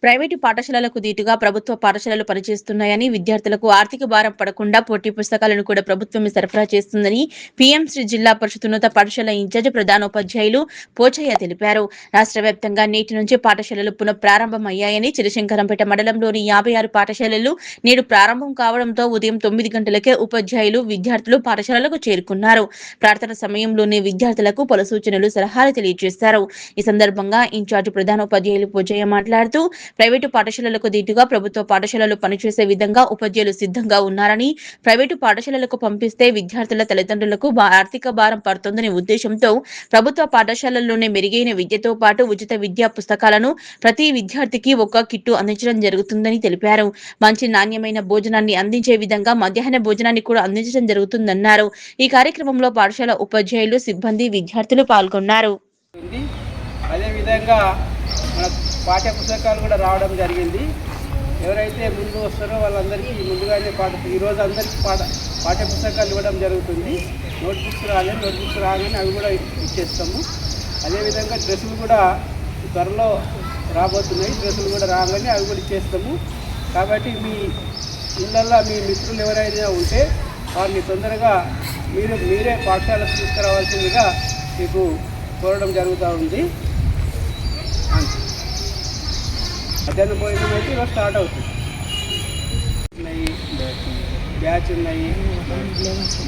Private పాఠశాలలకు దీటుగా ప్రభుత్వ పాఠశాలలు పనిచేస్తున్నాయని, విద్యార్థులకు ఆర్థిక భారం పడకుండా పోటీ పుస్తకాలను కూడా ప్రభుత్వమే సరఫరా చేస్తుందని పీఎంశ్రీ జిల్లా పరిషత్ ఉన్నత పాఠశాల ఇన్ఛార్జ్ ప్రధానోపాధ్యాయులు పోచయ్య తెలిపారు. రాష్ట్ర వ్యాప్తంగా నేటి నుంచి పాఠశాలలు పునఃప్రారంభమయ్యాయని, చినశంకరంపేట మండలంలోని 56 పాఠశాలలు నేడు ప్రారంభం కావడంతో ఉదయం 9 గంటలకే ఉపాధ్యాయులు, విద్యార్థులు పాఠశాలలకు చేరుకున్నారు. ప్రార్థన సమయంలోనే విద్యార్థులకు పలు సూచనలు, సలహాలు తెలియజేశారు. ఈ సందర్భంగా ఇన్ఛార్జ్ ప్రధానోపాధ్యాయులు పోచయ్య మాట్లాడుతూ, ప్రైవేటు పాఠశాలలకు దీటుగా ప్రభుత్వ పాఠశాలలు పనిచేసే విధంగా ఉపాధ్యాయులు సిద్ధంగా ఉన్నారని, ప్రైవేటు పాఠశాలలకు పంపిస్తే విద్యార్థుల తల్లిదండ్రులకు ఆర్థిక భారం పడుతుందనే ఉద్దేశంతో ప్రభుత్వ పాఠశాలల్లోనే మెరుగైన విద్యతో పాటు ఉచిత విద్యా పుస్తకాలను ప్రతి విద్యార్థికి ఒక కిట్టు అందించడం జరుగుతుందని తెలిపారు. మంచి నాణ్యమైన భోజనాన్ని అందించే విధంగా మధ్యాహ్న భోజనాన్ని కూడా అందించడం జరుగుతుందన్నారు. ఈ కార్యక్రమంలో పాఠశాల ఉపాధ్యాయులు, సిబ్బంది, విద్యార్థులు పాల్గొన్నారు. అదేవిధంగా మన పాఠ్య పుస్తకాలు కూడా రావడం జరిగింది. ఎవరైతే ముందు వస్తారో వాళ్ళందరికీ ముందుగానే ఈరోజు అందరికీ పాఠ్య పుస్తకాలు ఇవ్వడం జరుగుతుంది. నోట్బుక్స్ రాగానే అవి కూడా ఇచ్చేస్తాము. అదేవిధంగా డ్రెస్సులు కూడా త్వరలో రాబోతున్నాయి. డ్రెస్సులు కూడా రాగానే అవి కూడా ఇచ్చేస్తాము. కాబట్టి మీ ఇళ్ళల్లో మీ మిత్రులు ఎవరైనా ఉంటే వారిని తొందరగా మీరే పాఠశాలకు తీసుకురావాల్సిందిగా మీకు కోరడం జరుగుతూ ఉంది. మధ్యాహ్నం భోజనం అయితే ఈరోజు స్టార్ట్ అవుతుంది. బ్యాచ్ ఉన్నాయి,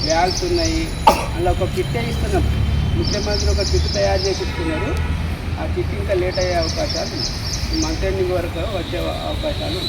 బ్యాగ్స్ ఉన్నాయి. అందులో ఒక కిట్ ఇస్తున్నాం. ముఖ్యమంత్రి ఒక కిట్ తయారు చేపిస్తున్నారు. ఆ కిట్ ఇంకా లేట్ అయ్యే అవకాశాలు, మంత్ ఎండింగ్ వరకు వచ్చే అవకాశాలు.